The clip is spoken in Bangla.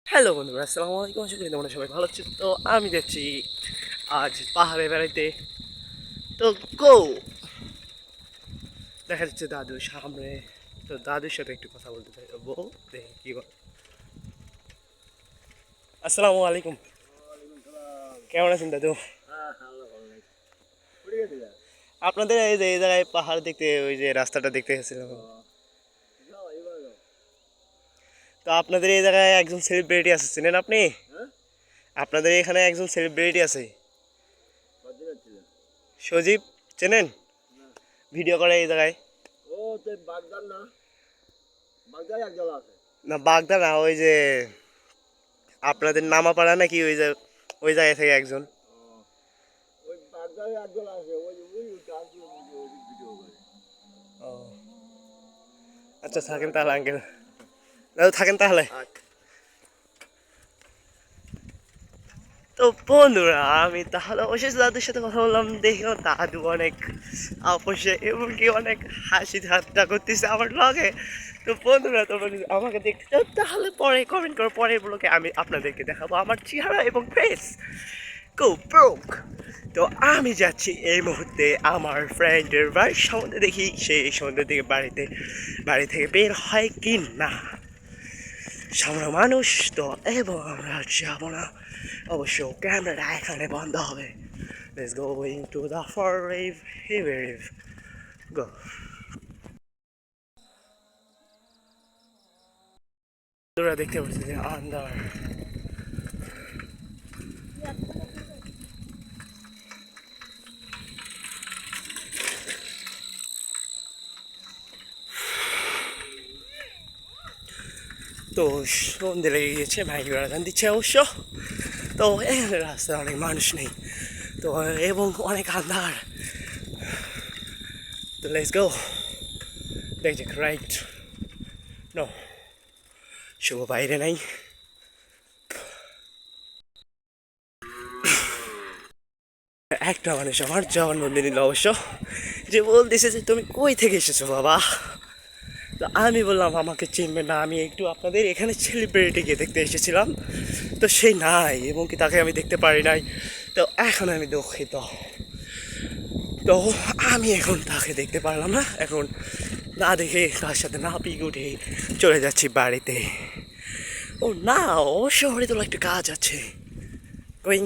হ্যালো বন্ধুরা, আসসালামু আলাইকুম। আশা করি তোমরা সবাই ভালো আছো। তো আমি যাচ্ছি আজ পাহাড়ে বেড়াইতে। তো গো, দেখা যাচ্ছে দাদু সামনে। তো দাদুর সাথে একটু কথা বলতে চাই। তো বউ দেখি কি বল। আসসালামু আলাইকুম, কেমন আছেন দাদু? আপনাদের এই যে এই জায়গায় পাহাড় দেখতে, ওই যে রাস্তাটা দেখতে গেছিলাম। তো আপনাদের এই জায়গায় একজন সেলিব্রিটি আছে, চিনেন আপনি? আপনাদের এখানে একজন সেলিব্রিটি আছে, সজীব, চেনেন? ভিডিও করে এই জায়গায়। না, বাগদা না, ওই যে আপনাদের নামাপাড়া নাকি, ওই যে ওই জায়গা থেকে একজন। ও আচ্ছা, থাকেন তাহলে আঙ্কেল, দাদু থাকেন তাহলে। তো বন্ধুরা, আমি তাহলে অবশেষ দাদুর সাথে কথা বললাম। দেখো দাদু অনেক আপোষে এবং কি অনেক হাসি ঠাট্টা করতেছে আমার লগে। তো বন্ধুরা, তোমরা যদি আমাকে দেখতে চাও তাহলে পরে কমেন্ট করো, পরের ব্লগে আমি আপনাদেরকে দেখাবো আমার চেহারা এবং ফেস। গো ব্রোক। তো আমি যাচ্ছি এই মুহূর্তে আমার ফ্রেন্ডের বাড়ির সন্ধ্যে, দেখি সে সন্ধ্যের দিকে বাড়ি থেকে বের হয় কি না। সামনে মানুষ তো, এবং আমরা যাবো না, অবশ্য ক্যামেরাটা এখানে বন্ধ হবে। Let's go into the far rave, rave. Go. তোরা দেখতে পাচ্ছি যে আন্দার। তো সন্ধে লেগে গিয়েছে, মাইক বাগান দিচ্ছে অবশ্য। তো এখানে রাস্তায় অনেক মানুষ নেই, তো এবং অনেক আন্ধার। তো লেটস গো, দেখছি রাইট। নো, শুভ বাইরে নাই। একটা মানুষ আমার জবানবন্দি নিল অবশ্য, যে বলতেছে যে তুমি কই থেকে এসেছো বাবা। তো আমি বললাম আমাকে চিনবে না, আমি একটু আপনাদের এখানে সেলিব্রিটিকে দেখতে এসেছিলাম। তো সেই নাই, এবং কি তাকে আমি দেখতে পারি নাই। তো এখন আমি দুঃখিত। তো আমি এখন তাকে দেখতে পারলাম না, এখন না দেখে তার সাথে না পিক উঠে চলে যাচ্ছি বাড়িতে। ও না, ও শহরে তো একটা কাজ আছে। গোয়িং